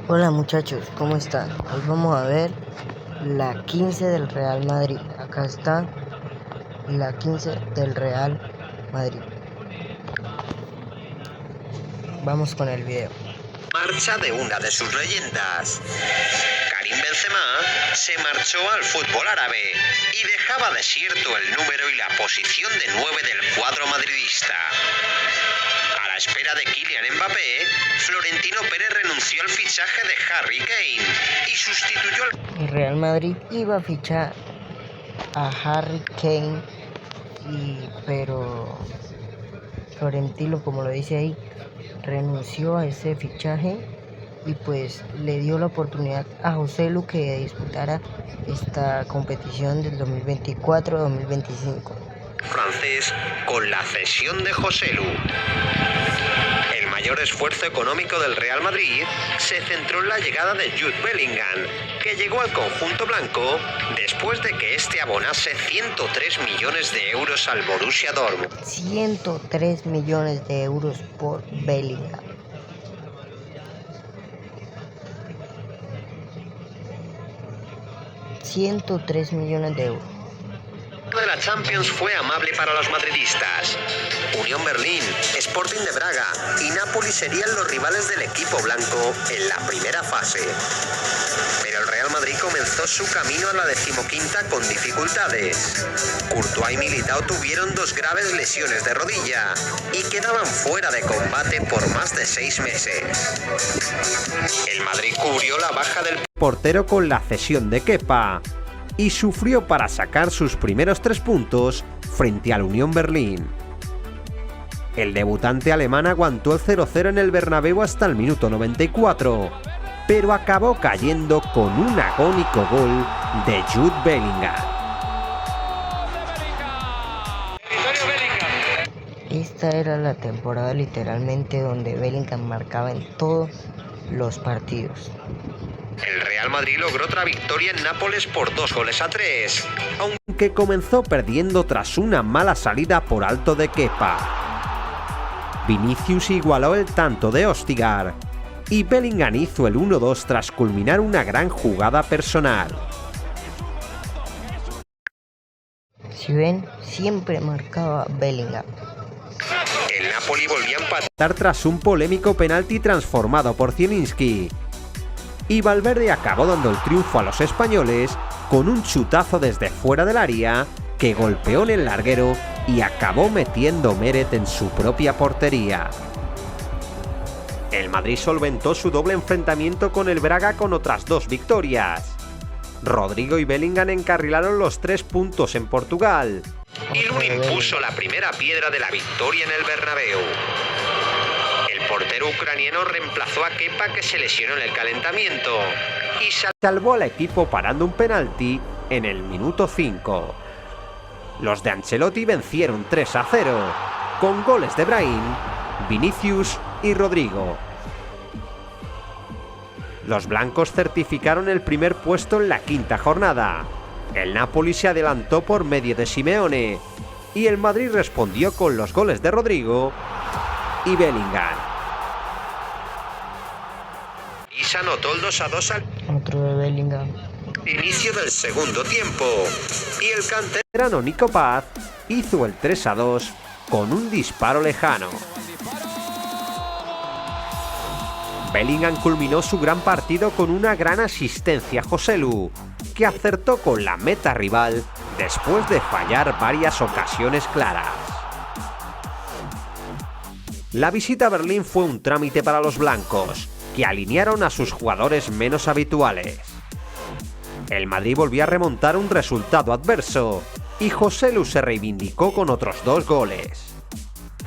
Hola muchachos, ¿cómo están? Hoy vamos a ver la 15 del Real Madrid. Acá está la 15 del Real Madrid. Vamos con el video. Marcha de una de sus leyendas. Karim Benzema se marchó al fútbol árabe y dejaba desierto el número y la posición de 9 del cuadro madridista. A la espera de Kylian Mbappé, Florentino Pérez renunció al fichaje de Harry Kane y sustituyó al... El Real Madrid iba a fichar a Harry Kane, pero Florentino, como lo dice ahí, renunció a ese fichaje y pues le dio la oportunidad a Joselu que disputara esta competición del 2024-2025. francés con la cesión de Joselu. El mayor esfuerzo económico del Real Madrid se centró en la llegada de Jude Bellingham, que llegó al conjunto blanco después de que este abonase 103 millones de euros al Borussia Dortmund. 103 millones de euros por Bellingham. $103 millones de euros. De la Champions fue amable para los madridistas. Unión Berlín, Sporting de Braga y Napoli serían los rivales del equipo blanco en la primera fase. Pero el Real Madrid comenzó su camino a la 15ª con dificultades. Courtois y Militao tuvieron 2 graves lesiones de rodilla y quedaban fuera de combate por más de 6 meses. El Madrid cubrió la baja del portero con la cesión de Kepa y sufrió para sacar sus primeros 3 puntos frente al Unión Berlín. El debutante alemán aguantó el 0-0 en el Bernabéu hasta el minuto 94, pero acabó cayendo con un agónico gol de Jude Bellingham. Esta era la temporada literalmente donde Bellingham marcaba en todos los partidos. El Real Madrid logró otra victoria en Nápoles por 2-3, aunque comenzó perdiendo tras una mala salida por alto de Kepa. Vinicius igualó el tanto de Østigård y Bellingham hizo el 1-2 tras culminar una gran jugada personal. Si ven, siempre marcaba Bellingham. El Napoli volvió a empatar tras un polémico penalti transformado por Zielinski. Y Valverde acabó dando el triunfo a los españoles con un chutazo desde fuera del área que golpeó en el larguero y acabó metiendo Meret en su propia portería. El Madrid solventó su doble enfrentamiento con el Braga con otras 2 victorias. Rodrigo y Bellingham encarrilaron los 3 puntos en Portugal. Y Lunin puso la primera piedra de la victoria en el Bernabéu. El portero ucraniano reemplazó a Kepa, que se lesionó en el calentamiento, y salvó al equipo parando un penalti en el minuto 5. Los de Ancelotti vencieron 3-0, con goles de Brahim, Vinicius y Rodrigo. Los blancos certificaron el primer puesto en la 5ª jornada. El Napoli se adelantó por medio de Simeone y el Madrid respondió con los goles de Rodrigo y Bellingham. Y se anotó el 2-2 al Otro de Bellingham. inicio del segundo tiempo, y el canterano Nico Paz hizo el 3-2 con un disparo lejano. Bellingham culminó su gran partido con una gran asistencia a Joselu, que acertó con la meta rival después de fallar varias ocasiones claras. La visita a Berlín fue un trámite para los blancos, que alinearon a sus jugadores menos habituales. El Madrid volvió a remontar un resultado adverso y Joselu se reivindicó con otros 2 goles.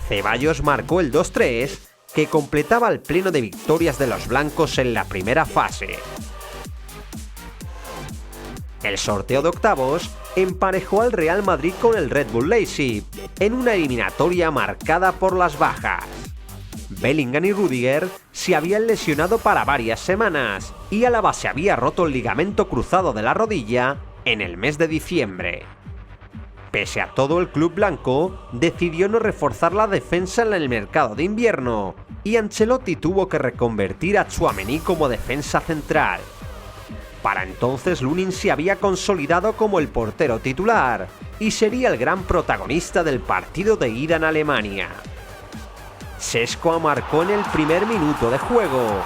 Ceballos marcó el 2-3, que completaba el pleno de victorias de los blancos en la primera fase. El sorteo de octavos emparejó al Real Madrid con el Red Bull Leipzig en una eliminatoria marcada por las bajas. Bellingham y Rüdiger se habían lesionado para varias semanas y Álava se había roto el ligamento cruzado de la rodilla en el mes de diciembre. Pese a todo, el club blanco decidió no reforzar la defensa en el mercado de invierno y Ancelotti tuvo que reconvertir a Tchouaméni como defensa central. Para entonces Lunin se había consolidado como el portero titular y sería el gran protagonista del partido de ida en Alemania. Šeško marcó en el primer minuto de juego,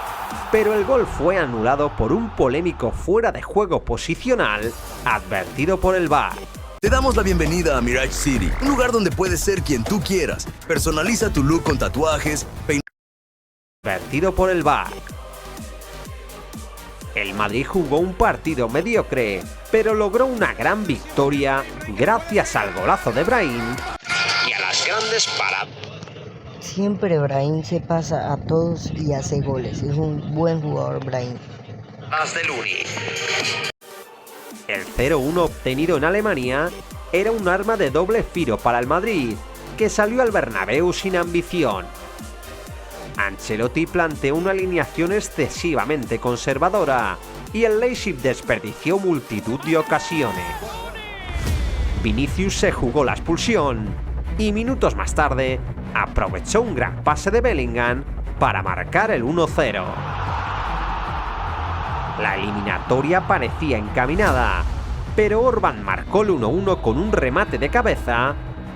pero el gol fue anulado por un polémico fuera de juego posicional advertido por el VAR. Te damos la bienvenida a Mirage City, un lugar donde puedes ser quien tú quieras. Personaliza tu look con tatuajes, Advertido por el VAR. El Madrid jugó un partido mediocre, pero logró una gran victoria gracias al golazo de Brahim y a las grandes paradas. Siempre Brahim se pasa a todos y hace goles. Es un buen jugador Brahim. De Lunin. El 0-1 obtenido en Alemania era un arma de doble filo para el Madrid, que salió al Bernabéu sin ambición. Ancelotti planteó una alineación excesivamente conservadora y el Leipzig desperdició multitud de ocasiones. Vinicius se jugó la expulsión y minutos más tarde aprovechó un gran pase de Bellingham para marcar el 1-0. La eliminatoria parecía encaminada, pero Orban marcó el 1-1 con un remate de cabeza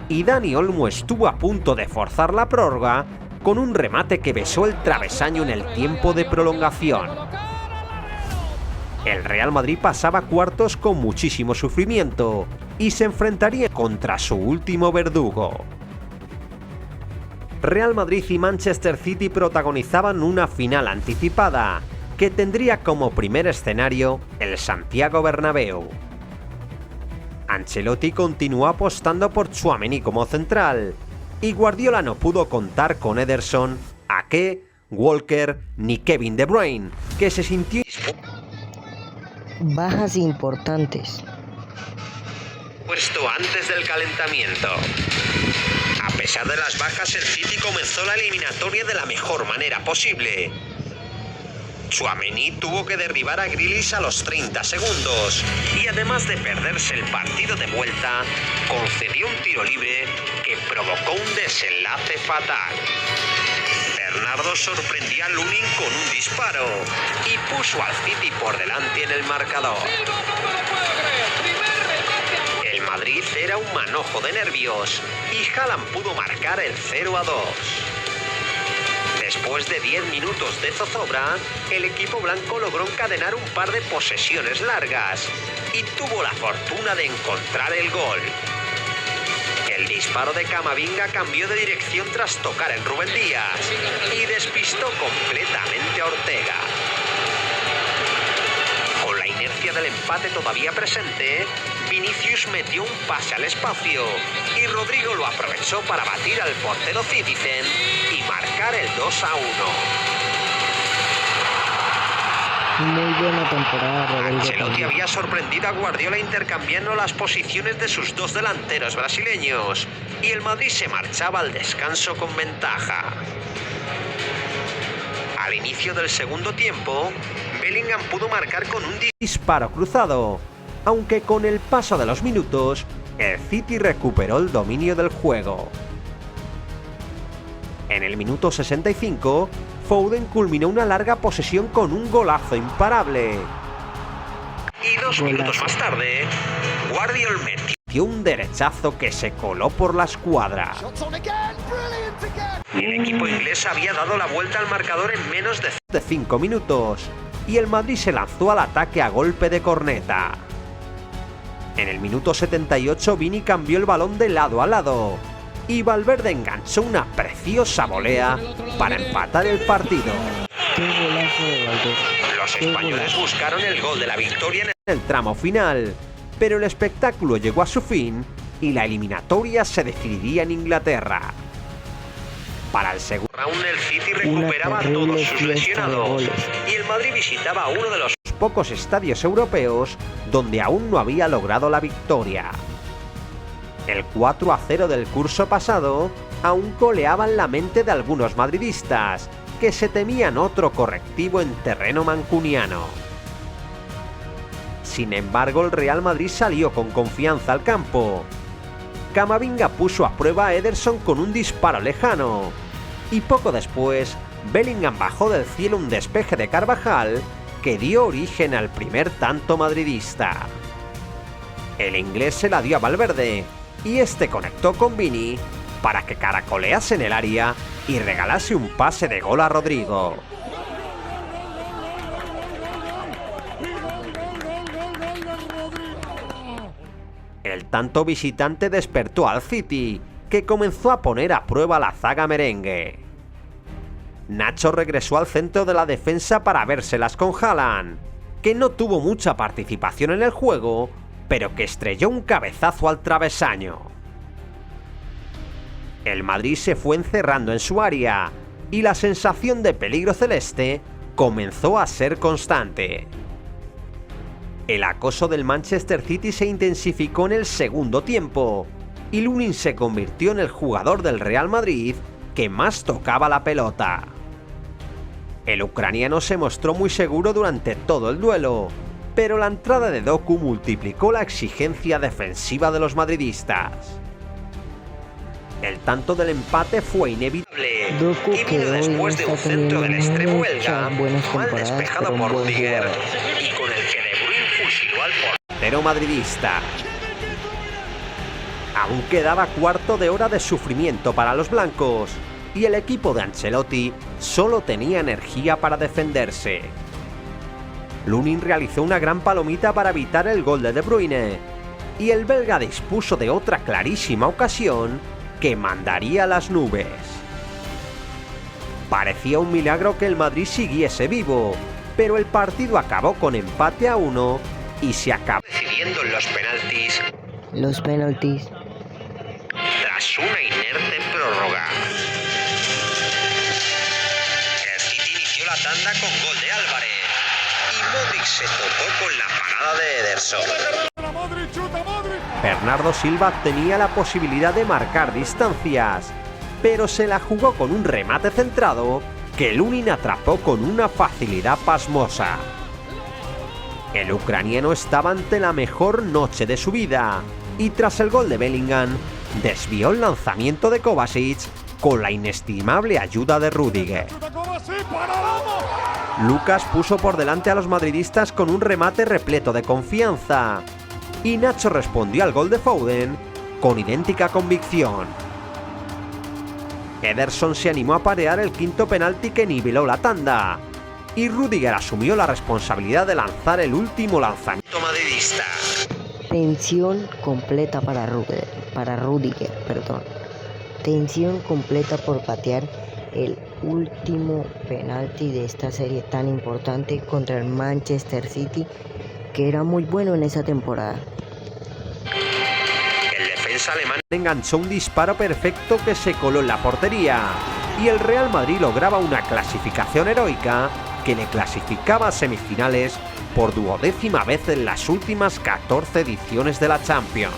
y Dani Olmo estuvo a punto de forzar la prórroga con un remate que besó el travesaño en el tiempo de prolongación. El Real Madrid pasaba cuartos con muchísimo sufrimiento y se enfrentaría contra su último verdugo. Real Madrid y Manchester City protagonizaban una final anticipada que tendría como primer escenario el Santiago Bernabéu. Ancelotti continuó apostando por Tchouaméni como central y Guardiola no pudo contar con Ederson, Ake, Walker ni Kevin De Bruyne, que se sintió Bajas importantes. puesto antes del calentamiento. A pesar de las bajas, el City comenzó la eliminatoria de la mejor manera posible. Tchouaméni tuvo que derribar a Grealish a los 30 segundos y además de perderse el partido de vuelta, concedió un tiro libre que provocó un desenlace fatal. Bernardo sorprendió a Lunin con un disparo y puso al City por delante en el marcador. El Madrid era un manojo de nervios y Haaland pudo marcar el 0-2. Después de 10 minutos de zozobra, el equipo blanco logró encadenar un par de posesiones largas y tuvo la fortuna de encontrar el gol. El disparo de Camavinga cambió de dirección tras tocar en Rubén Díaz y despistó completamente a Ortega. Con la inercia del empate todavía presente, Vinicius metió un pase al espacio y Rodrigo lo aprovechó para batir al portero Citizen y marcar el 2-1. Muy buena temporada, Rodrigo. Ancelotti había sorprendido a Guardiola intercambiando las posiciones de sus dos delanteros brasileños y el Madrid se marchaba al descanso con ventaja. Al inicio del segundo tiempo, Bellingham pudo marcar con un disparo cruzado, aunque con el paso de los minutos, el City recuperó el dominio del juego. En el minuto 65, Foden culminó una larga posesión con un golazo imparable. Y 2 minutos más tarde, Guardiola metió un derechazo que se coló por la escuadra. El equipo inglés había dado la vuelta al marcador en menos de 5 minutos y el Madrid se lanzó al ataque a golpe de corneta. En el minuto 78, Vini cambió el balón de lado a lado y Valverde enganchó una preciosa volea para empatar el partido. Qué golazo de Valverde. Los españoles buscaron el gol de la victoria en el tramo final, pero el espectáculo llegó a su fin y la eliminatoria se decidiría en Inglaterra. Para el segundo round, el City recuperaba a todos sus lesionados y el Madrid visitaba uno de los pocos estadios europeos donde aún no había logrado la victoria. El 4-0 del curso pasado aún coleaba en la mente de algunos madridistas, que se temían otro correctivo en terreno mancuniano. Sin embargo, el Real Madrid salió con confianza al campo. Camavinga puso a prueba a Ederson con un disparo lejano, y poco después, Bellingham bajó del cielo un despeje de Carvajal que dio origen al primer tanto madridista. El inglés se la dio a Valverde y este conectó con Vini para que caracolease en el área y regalase un pase de gol a Rodrigo. El tanto visitante despertó al City, que comenzó a poner a prueba la zaga merengue. Nacho regresó al centro de la defensa para vérselas con Haaland, que no tuvo mucha participación en el juego, pero que estrelló un cabezazo al travesaño. El Madrid se fue encerrando en su área y la sensación de peligro celeste comenzó a ser constante. El acoso del Manchester City se intensificó en el segundo tiempo y Lunin se convirtió en el jugador del Real Madrid que más tocaba la pelota. El ucraniano se mostró muy seguro durante todo el duelo, pero la entrada de Doku multiplicó la exigencia defensiva de los madridistas. El tanto del empate fue inevitable Doku y vino después de un centro del extremo belga mal despejado por Rudiger y con el que De Bruyne fusiló al portero madridista. Aún quedaba cuarto de hora de sufrimiento para los blancos y el equipo de Ancelotti solo tenía energía para defenderse. Lunin realizó una gran palomita para evitar el gol de De Bruyne y el belga dispuso de otra clarísima ocasión que mandaría a las nubes. Parecía un milagro que el Madrid siguiese vivo, pero el partido acabó con empate a 1 y se acabó decidiendo en los penaltis tras una inerte prórroga. El City inició la tanda con gol de Álvarez y Modric se topó con la parada de Ederson. Bernardo Silva tenía la posibilidad de marcar distancias, pero se la jugó con un remate centrado que Lunin atrapó con una facilidad pasmosa. El ucraniano estaba ante la mejor noche de su vida y tras el gol de Bellingham desvió el lanzamiento de Kovacic con la inestimable ayuda de Rudiger. Lucas puso por delante a los madridistas con un remate repleto de confianza y Nacho respondió al gol de Foden con idéntica convicción. Ederson se animó a parear el quinto penalti que niveló la tanda y Rudiger asumió la responsabilidad de lanzar el último lanzamiento madridista. Tensión completa para Rudiger. Tensión completa por patear el último penalti de esta serie tan importante contra el Manchester City, que era muy bueno en esa temporada. El defensa alemán enganchó un disparo perfecto que se coló en la portería y el Real Madrid lograba una clasificación heroica que le clasificaba a semifinales por 12ª vez en las últimas 14 ediciones de la Champions.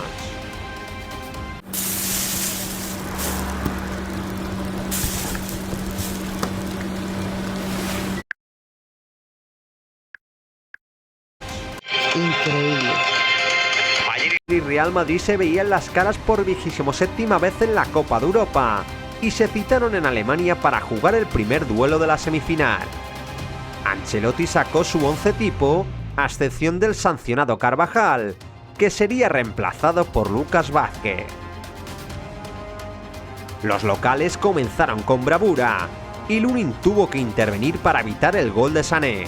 Increíble. Bayern y Real Madrid se veían las caras por 27ª vez en la Copa de Europa y se citaron en Alemania para jugar el primer duelo de la semifinal. Ancelotti sacó su 11 tipo, a excepción del sancionado Carvajal, que sería reemplazado por Lucas Vázquez. Los locales comenzaron con bravura y Lunin tuvo que intervenir para evitar el gol de Sané.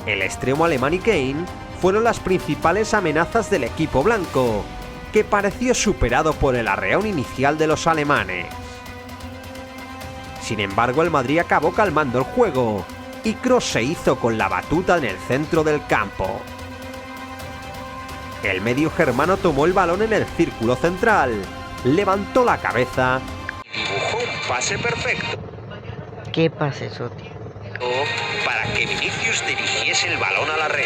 El extremo alemán y Kane fueron las principales amenazas del equipo blanco, que pareció superado por el arreón inicial de los alemanes. Sin embargo, el Madrid acabó calmando el juego y Kroos se hizo con la batuta en el centro del campo. El medio germano tomó el balón en el círculo central, levantó la cabeza y dibujó un pase perfecto. ¿Qué pase, Soti? Para que Vinicius dirigiese el balón a la red.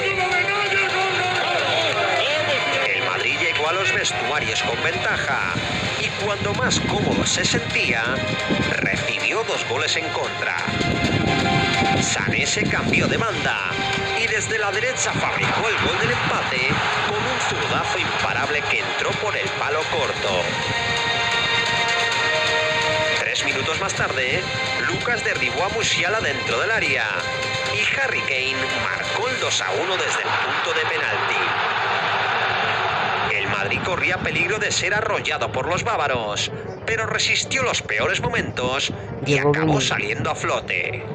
El Madrid llegó a los vestuarios con ventaja y cuando más cómodo se sentía, recibió 2 goles en contra. Sané se cambió de banda y desde la derecha fabricó el gol del empate con un zurdazo imparable que entró por el palo corto. 3 minutos minutos más tarde, Lucas derribó a Musiala dentro del área y Harry Kane marcó el 2-1 desde el punto de penalti. El Madrid corría peligro de ser arrollado por los bávaros, pero resistió los peores momentos y acabó saliendo a flote.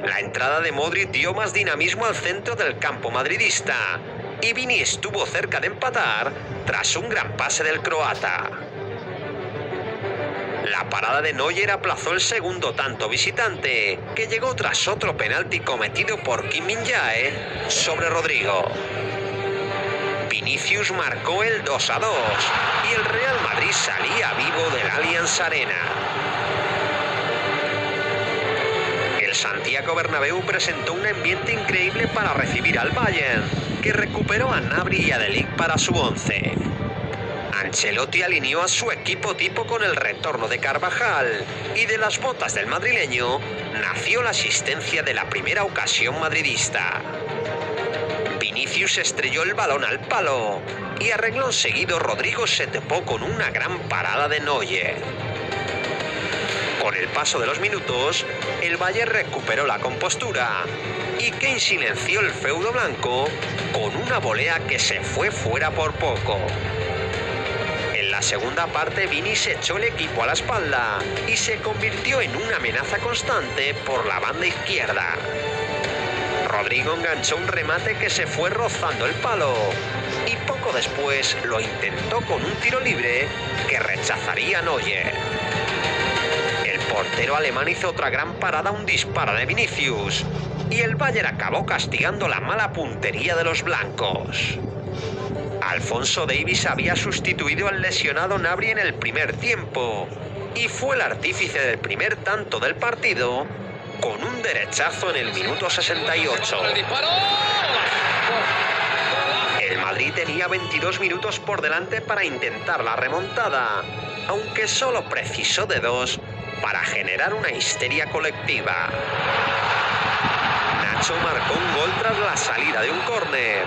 La entrada de Modric dio más dinamismo al centro del campo madridista y Vini estuvo cerca de empatar tras un gran pase del croata. La parada de Neuer aplazó el segundo tanto visitante, que llegó tras otro penalti cometido por Kim Min-jae sobre Rodrigo. Vinicius marcó el 2-2 y el Real Madrid salía vivo del Allianz Arena. El Santiago Bernabéu presentó un ambiente increíble para recibir al Bayern, que recuperó a Gnabry y a De Ligt para su once. Ancelotti alineó a su equipo tipo con el retorno de Carvajal y de las botas del madrileño nació la asistencia de la primera ocasión madridista. Vinicius estrelló el balón al palo y a renglón seguido Rodrigo se topó con una gran parada de Neuer. Con el paso de los minutos, el Bayern recuperó la compostura y Kane silenció el feudo blanco con una volea que se fue fuera por poco. En la segunda parte, Vini se echó el equipo a la espalda y se convirtió en una amenaza constante por la banda izquierda. Rodrigo enganchó un remate que se fue rozando el palo y poco después lo intentó con un tiro libre que rechazaría Neuer. El portero alemán hizo otra gran parada, un disparo de Vinicius, y el Bayern acabó castigando la mala puntería de los blancos. Alphonso Davies había sustituido al lesionado Gnabry en el primer tiempo y fue el artífice del primer tanto del partido con un derechazo en el minuto 68. El Madrid tenía 22 minutos por delante para intentar la remontada, aunque solo precisó de 2 para generar una histeria colectiva. Nacho marcó un gol tras la salida de un córner,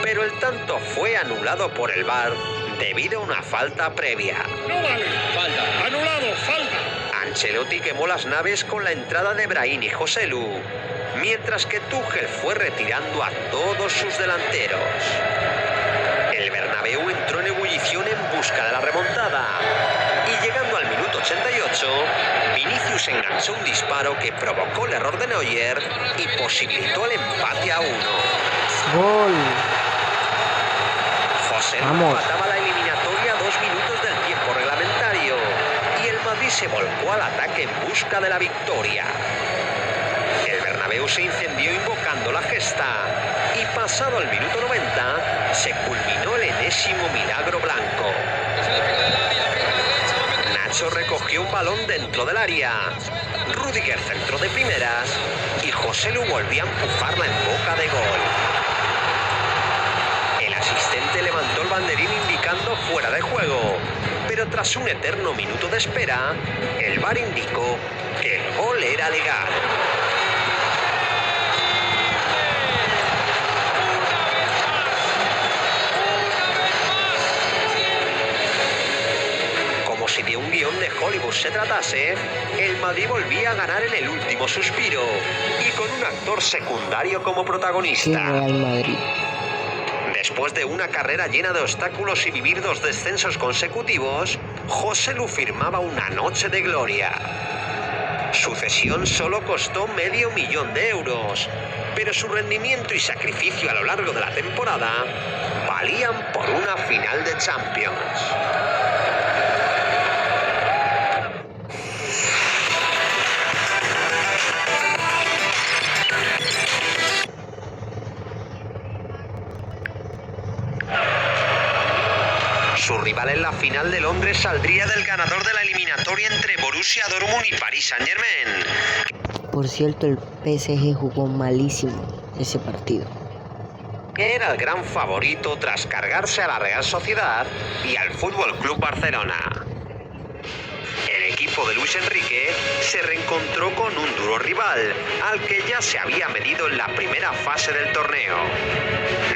pero el tanto fue anulado por el VAR debido a una falta previa. No vale. Falta. Anulado. Falta. Ancelotti quemó las naves con la entrada de Brahim y Joselu, mientras que Tuchel fue retirando a todos sus delanteros. El Bernabéu entró en ebullición en busca de la remontada y llegando al minuto 88, Vinicius enganchó un disparo que provocó el error de Neuer y posibilitó el empate a 1. ¡Gol! José Vamos. empataba la eliminatoria a 2 minutos del tiempo reglamentario y el Madrid se volcó al ataque en busca de la victoria. El Bernabéu se incendió invocando la gesta y pasado el minuto 90 se culminó el enésimo milagro blanco. Nacho recogió un balón dentro del área, Rüdiger centró de primeras y Joselu volvió a empujarla en boca de gol. El asistente levantó el banderín indicando fuera de juego, pero tras un eterno minuto de espera, el VAR indicó que el gol era legal. Como si de un guión de Hollywood se tratase, el Madrid volvía a ganar en el último suspiro y con un actor secundario como ¡Qué protagonista. Real Madrid! Después de una carrera llena de obstáculos y vivir 2 descensos consecutivos, Joselu firmaba una noche de gloria. Su cesión solo costó $500.000 euros, pero su rendimiento y sacrificio a lo largo de la temporada valían por una final de Champions. Su rival en la final de Londres saldría del ganador de la eliminatoria entre Borussia Dortmund y Paris Saint-Germain. Por cierto, el PSG jugó malísimo ese partido. Era el gran favorito tras cargarse a la Real Sociedad y al Fútbol Club Barcelona. El equipo de Luis Enrique se reencontró con un duro rival al que ya se había medido en la primera fase del torneo.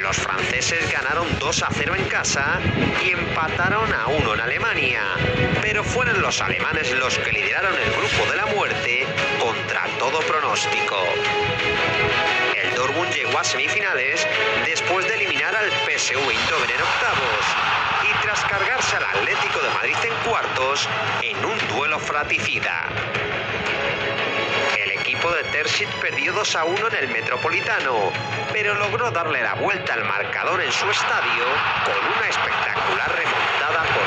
Los franceses ganaron 2-0 en casa y empataron a 1 en Alemania, pero fueron los alemanes los que lideraron el grupo de la muerte contra todo pronóstico. El Dortmund llegó a semifinales después de eliminar al PSV Eindhoven en octavos y tras cargarse al Atlético de Madrid en cuartos en un duelo fratricida. El equipo de Terzic perdió 2-1 en el Metropolitano, pero logró darle la vuelta al marcador en su estadio con una espectacular remontada por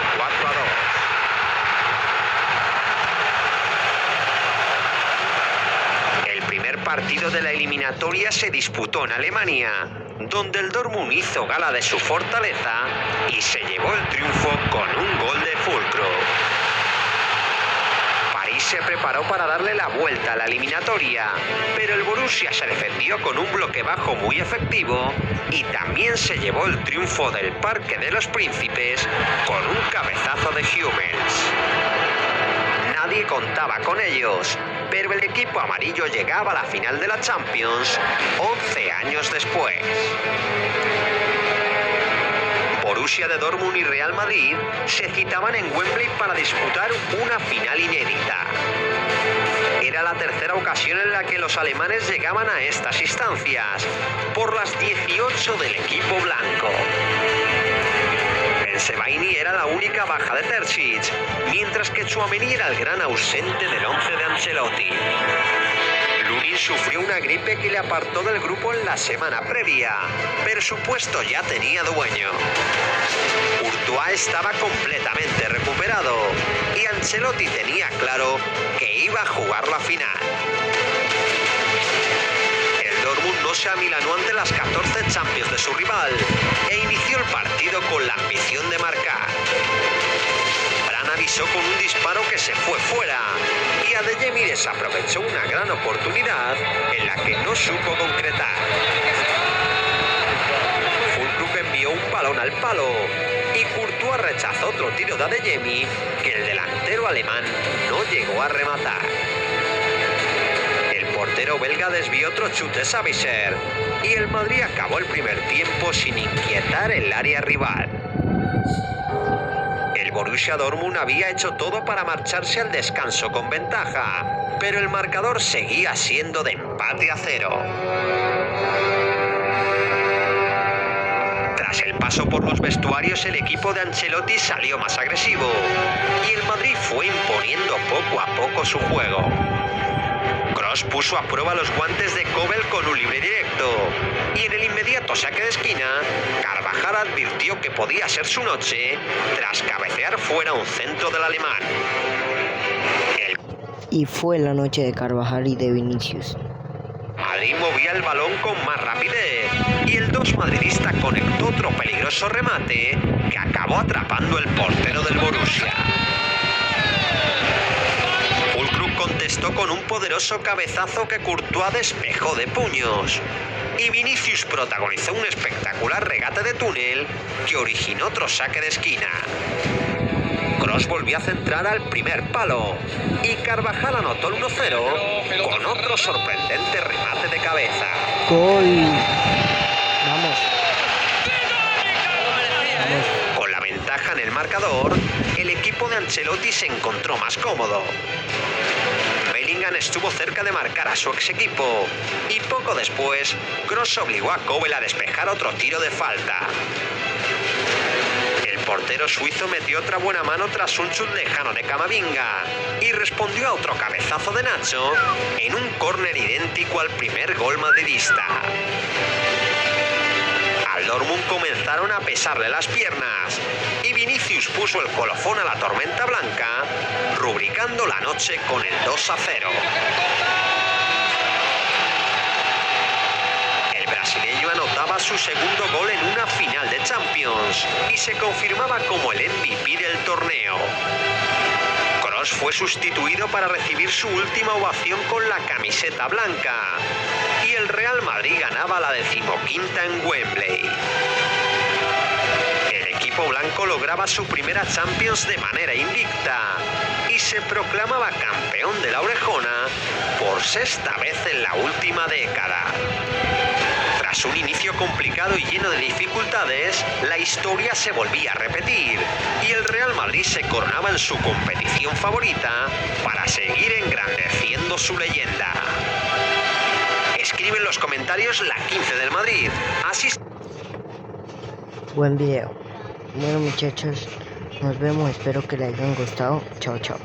4-2. El primer partido de la eliminatoria se disputó en Alemania, donde el Dortmund hizo gala de su fortaleza y se llevó el triunfo con un gol de Füllkrug. París se preparó para darle la vuelta a la eliminatoria, pero el Borussia se defendió con un bloque bajo muy efectivo y también se llevó el triunfo del Parque de los Príncipes con un cabezazo de Hummels. Nadie contaba con ellos, pero el equipo amarillo llegaba a la final de la Champions 11 años después. Borussia de Dortmund y Real Madrid se citaban en Wembley para disputar una final inédita. Era la tercera ocasión en la que los alemanes llegaban a estas instancias, por las 18 del equipo blanco. Bensebaini era la única baja de Terzic, mientras que Tchouaméni era el gran ausente del 11 de Ancelotti. Lunin sufrió una gripe que le apartó del grupo en la semana previa, pero su puesto ya tenía dueño. Courtois estaba completamente recuperado y Ancelotti tenía claro que iba a jugar la final. El Dortmund no se amilanó ante las 14 Champions de su rival e inició el partido con la ambición de marcar. Brandt avisó con un disparo que se fue fuera y Adeyemi desaprovechó una gran oportunidad en la que no supo concretar. Füllkrug envió un balón al palo y Courtois rechazó otro tiro de Adeyemi que el delantero alemán no llegó a rematar. El portero belga desvió otro chute a Sabitzer y el Madrid acabó el primer tiempo sin inquietar el área rival. El Borussia Dortmund había hecho todo para marcharse al descanso con ventaja, pero el marcador seguía siendo de empate a 0. Tras el paso por los vestuarios, el equipo de Ancelotti salió más agresivo y el Madrid fue imponiendo poco a poco su juego. Kroos puso a prueba los guantes de Kobel con un libre directo y en el inmediato saque de esquina, Carvajal advirtió que podía ser su noche tras cabecear fuera un centro del alemán. Y fue la noche de Carvajal y de Vinicius. Madrid movía el balón con más rapidez y el 2 madridista conectó otro peligroso remate que acabó atrapando el portero del Borussia. Füllkrug contestó con un poderoso cabezazo que Courtois despejó de puños y Vinicius protagonizó un espectacular regate de túnel que originó otro saque de esquina. Kroos volvió a centrar al primer palo y Carvajal anotó el 1-0 con otro sorprendente remate de cabeza. ¡Gol! Vamos. Con la ventaja en el marcador, el equipo de Ancelotti se encontró más cómodo. Bellingham estuvo cerca de marcar a su ex equipo y poco después, Kroos obligó a Kobel a despejar otro tiro de falta. El portero suizo metió otra buena mano tras un chut lejano de Camavinga y respondió a otro cabezazo de Nacho en un córner idéntico al primer gol madridista. Al Dortmund comenzaron a pesarle las piernas y Vinicius puso el colofón a la tormenta blanca, rubricando la noche con el 2-0. El brasileño anotaba su segundo gol en una final de Champions y se confirmaba como el MVP del torneo. Kroos fue sustituido para recibir su última ovación con la camiseta blanca y el Real Madrid ganaba la 15ª en Wembley. El equipo equipo blanco lograba su primera Champions de manera invicta y se proclamaba campeón de la Orejona por sexta vez en la última década. Tras un inicio complicado y lleno de dificultades, la historia se volvía a repetir y el Real Madrid se coronaba en su competición favorita para seguir engrandeciendo su leyenda. Escribe en los comentarios la 15 del Madrid. Así. Buen video. Bueno muchachos, nos vemos, espero que les hayan gustado. Chao, chao.